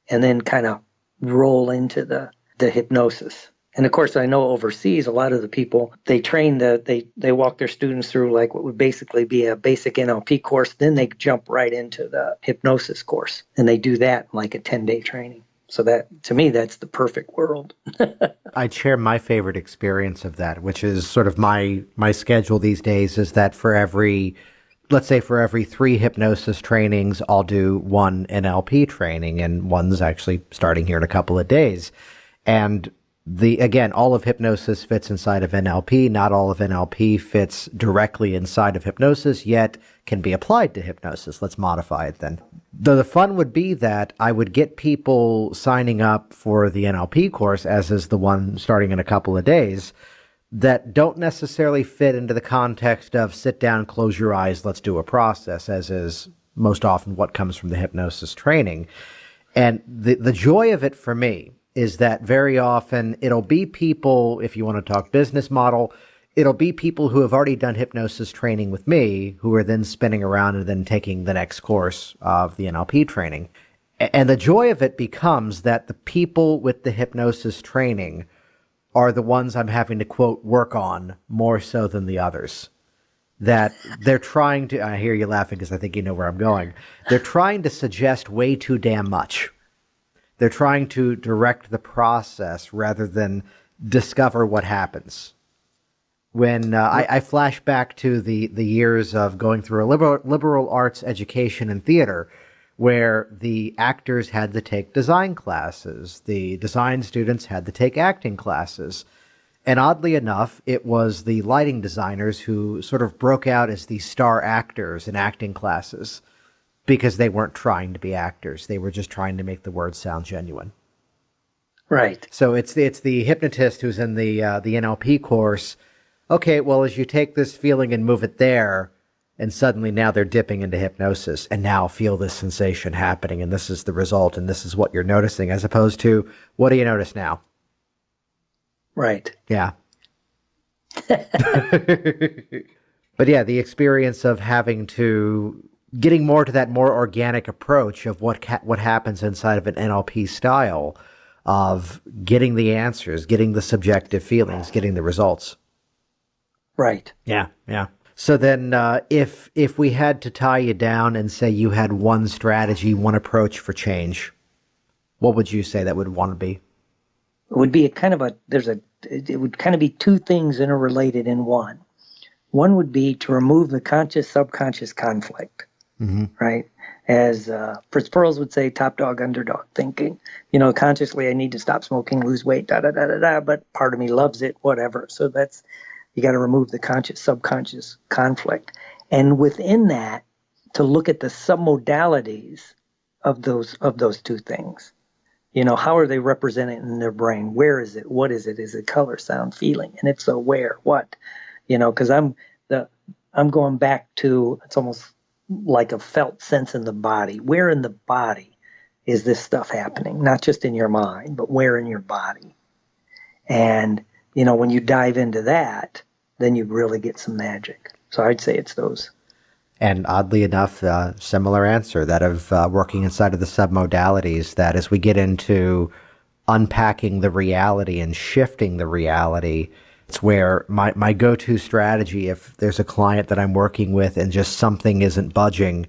and then kind of roll into the hypnosis. And of course, I know overseas, a lot of the people, they train they walk their students through like what would basically be a basic NLP course. Then they jump right into the hypnosis course, and they do that in like a 10-day training. So that, to me, that's the perfect world. I'd share my favorite experience of that, which is sort of my schedule these days is that for every 3 hypnosis trainings, I'll do 1 NLP training, and one's actually starting here in a couple of days. And again, all of hypnosis fits inside of NLP. Not all of NLP fits directly inside of hypnosis, yet can be applied to hypnosis. Let's modify it then. The fun would be that I would get people signing up for the NLP course, as is the one starting in a couple of days, that don't necessarily fit into the context of sit down, close your eyes, let's do a process, as is most often what comes from the hypnosis training. And the joy of it for me is that very often it'll be people, if you want to talk business model, it'll be people who have already done hypnosis training with me who are then spinning around and then taking the next course of the NLP training. And the joy of it becomes that the people with the hypnosis training are the ones I'm having to, quote, work on more so than the others. That they're trying to, I hear you laughing because I think you know where I'm going. They're trying to suggest way too damn much. They're trying to direct the process rather than discover what happens. When I flash back to the years of going through a liberal arts education in theater, where the actors had to take design classes, the design students had to take acting classes. And oddly enough, it was the lighting designers who sort of broke out as the star actors in acting classes because they weren't trying to be actors. They were just trying to make the words sound genuine. Right. So it's the hypnotist who's in the NLP course. Okay, well, as you take this feeling and move it there, and suddenly now they're dipping into hypnosis and now feel this sensation happening, and this is the result, and this is what you're noticing, as opposed to, what do you notice now? Right. Yeah. But yeah, the experience of getting more to that more organic approach of what happens inside of an NLP style of getting the answers, getting the subjective feelings, getting the results. Right. Yeah, yeah. So then if we had to tie you down and say you had one strategy, one approach for change, what would you say that would want to be? It would be it would kind of be two things interrelated in one. One would be to remove the conscious-subconscious conflict, right? As Fritz Perls would say, top dog, underdog thinking. Consciously I need to stop smoking, lose weight, but part of me loves it, whatever. So you got to remove the conscious-subconscious conflict. And within that, to look at the submodalities of those two things. How are they represented in their brain? Where is it? What is it? Is it color, sound, feeling? And if so, where? What? Because I'm going back to, it's almost like a felt sense in the body. Where in the body is this stuff happening? Not just in your mind, but where in your body? And when you dive into that, then you really get some magic. So I'd say it's those. And oddly enough, similar answer, that of working inside of the submodalities, that as we get into unpacking the reality and shifting the reality, it's where my go-to strategy, if there's a client that I'm working with and just something isn't budging,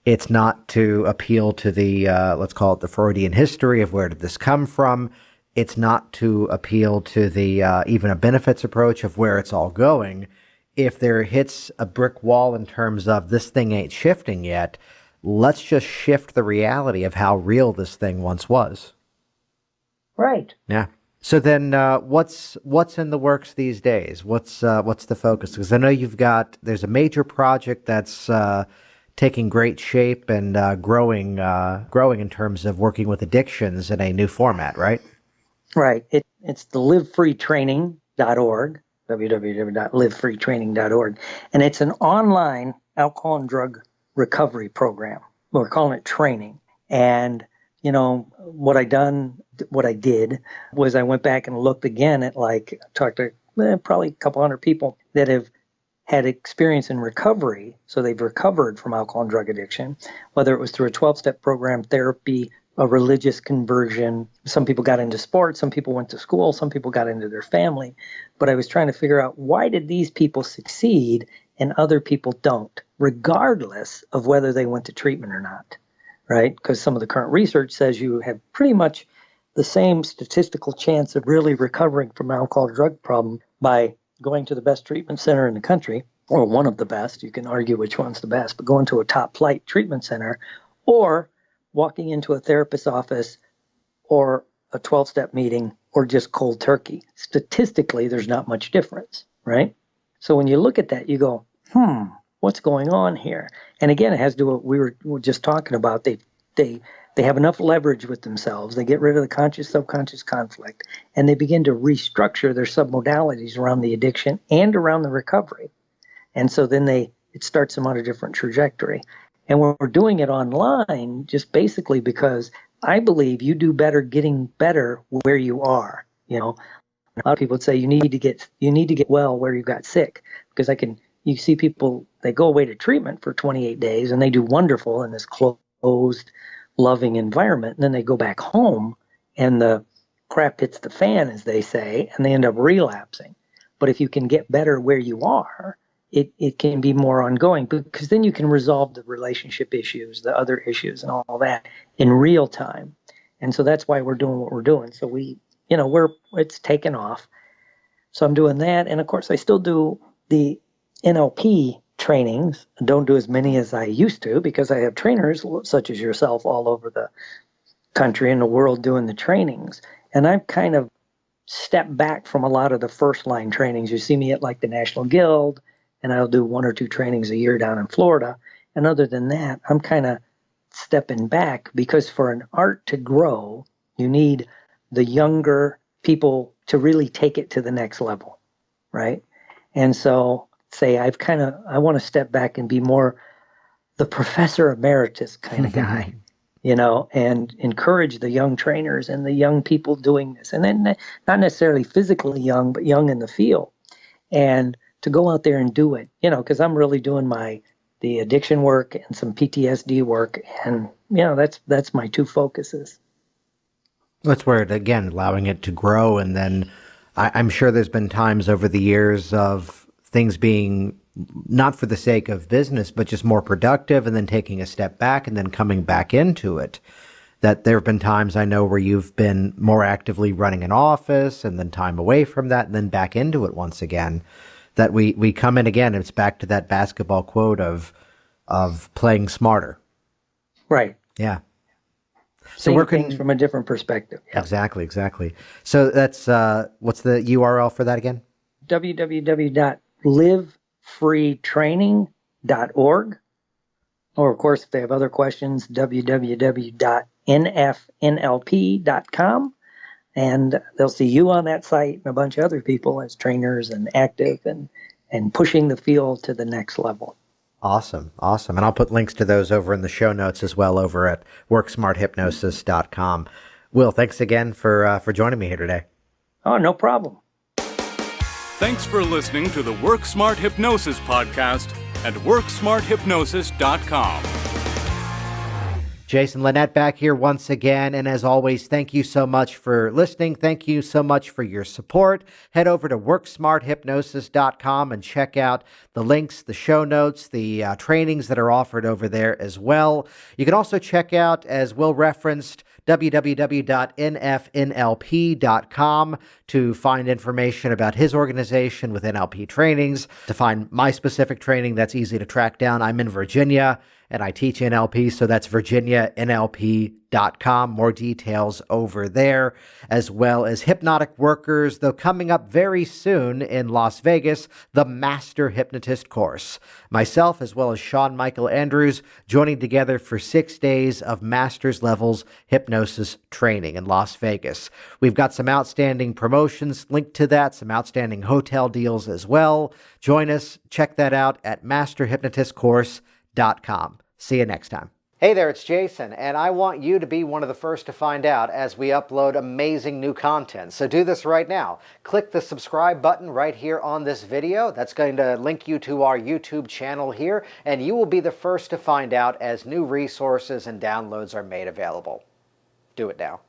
it's not to appeal to the, let's call it the Freudian history of where did this come from. It's not to appeal to the even a benefits approach of where it's all going. If there hits a brick wall in terms of this thing ain't shifting yet, let's just shift the reality of how real this thing once was. Right. Yeah. So then what's in the works these days? What's the focus? Because I know there's a major project that's taking great shape and growing in terms of working with addictions in a new format, right? Right. It's the livefreetraining.org, www.livefreetraining.org. And it's an online alcohol and drug recovery program. We're calling it training. And, what I did was I went back and looked again at talked to probably a couple hundred people that have had experience in recovery. So they've recovered from alcohol and drug addiction, whether it was through a 12-step program, therapy, a religious conversion. Some people got into sports, some people went to school, some people got into their family. But I was trying to figure out, why did these people succeed and other people don't, regardless of whether they went to treatment or not, right? Because some of the current research says you have pretty much the same statistical chance of really recovering from alcohol drug problem by going to the best treatment center in the country, or one of the best. You can argue which one's the best, but going to a top flight treatment center, or walking into a therapist's office, or a 12-step meeting, or just cold turkey. Statistically, there's not much difference, right? So when you look at that, you go, what's going on here? And again, it has to do with what we were just talking about. They have enough leverage with themselves. They get rid of the conscious-subconscious conflict, and they begin to restructure their submodalities around the addiction and around the recovery. And so then it starts them on a different trajectory. And we're doing it online just basically because I believe you do better getting better where you are. A lot of people would say you need to get well where you got sick, because you see people, they go away to treatment for 28 days and they do wonderful in this closed, loving environment. And then they go back home and the crap hits the fan, as they say, and they end up relapsing. But if you can get better where you are, it can be more ongoing, because then you can resolve the relationship issues, the other issues, and all that in real time. And so that's why we're doing what we're doing. So it's taken off. So I'm doing that. And of course, I still do the NLP trainings. I don't do as many as I used to, because I have trainers such as yourself all over the country and the world doing the trainings. And I've kind of stepped back from a lot of the first line trainings. You see me at like the National Guild, and I'll do 1 or 2 trainings a year down in Florida. And other than that, I'm kind of stepping back, because for an art to grow, you need the younger people to really take it to the next level, right? And so I want to step back and be more the professor emeritus kind of guy, and encourage the young trainers and the young people doing this. And then not necessarily physically young, but young in the field. And to go out there and do it, because I'm really doing the addiction work and some PTSD work. And, that's my 2 focuses. That's where, again, allowing it to grow. And then I'm sure there's been times over the years of things being not for the sake of business, but just more productive, and then taking a step back and then coming back into it. That there have been times I know where you've been more actively running an office, and then time away from that, and then back into it once again. That we come in again, and it's back to that basketball quote of playing smarter. Right. Yeah. So we're things from a different perspective. Yeah. Exactly. So that's what's the URL for that again? www.livefreetraining.org. Or, of course, if they have other questions, www.nfnlp.com. And they'll see you on that site and a bunch of other people as trainers and active and pushing the field to the next level. Awesome. And I'll put links to those over in the show notes as well over at worksmarthypnosis.com. Will, thanks again for joining me here today. Oh, no problem. Thanks for listening to the Work Smart Hypnosis podcast at worksmarthypnosis.com. Jason Linett back here once again. And as always, thank you so much for listening. Thank you so much for your support. Head over to worksmarthypnosis.com and check out the links, the show notes, the trainings that are offered over there as well. You can also check out, as Will referenced, www.nfnlp.com to find information about his organization with NLP trainings, to find my specific training that's easy to track down. I'm in Virginia and I teach NLP, so that's virginianlp.com. More details over there, as well as Hypnotic Workers, though coming up very soon in Las Vegas, the Master Hypnotist course. Myself, as well as Sean Michael Andrews, joining together for 6 days of Master's Levels Hypnosis training in Las Vegas. We've got some outstanding promotions linked to that, some outstanding hotel deals as well. Join us. Check that out at masterhypnotistcourse.com. See you next time. Hey there, it's Jason, and I want you to be one of the first to find out as we upload amazing new content. So do this right now. Click the subscribe button right here on this video. That's going to link you to our YouTube channel here, and you will be the first to find out as new resources and downloads are made available. Do it now.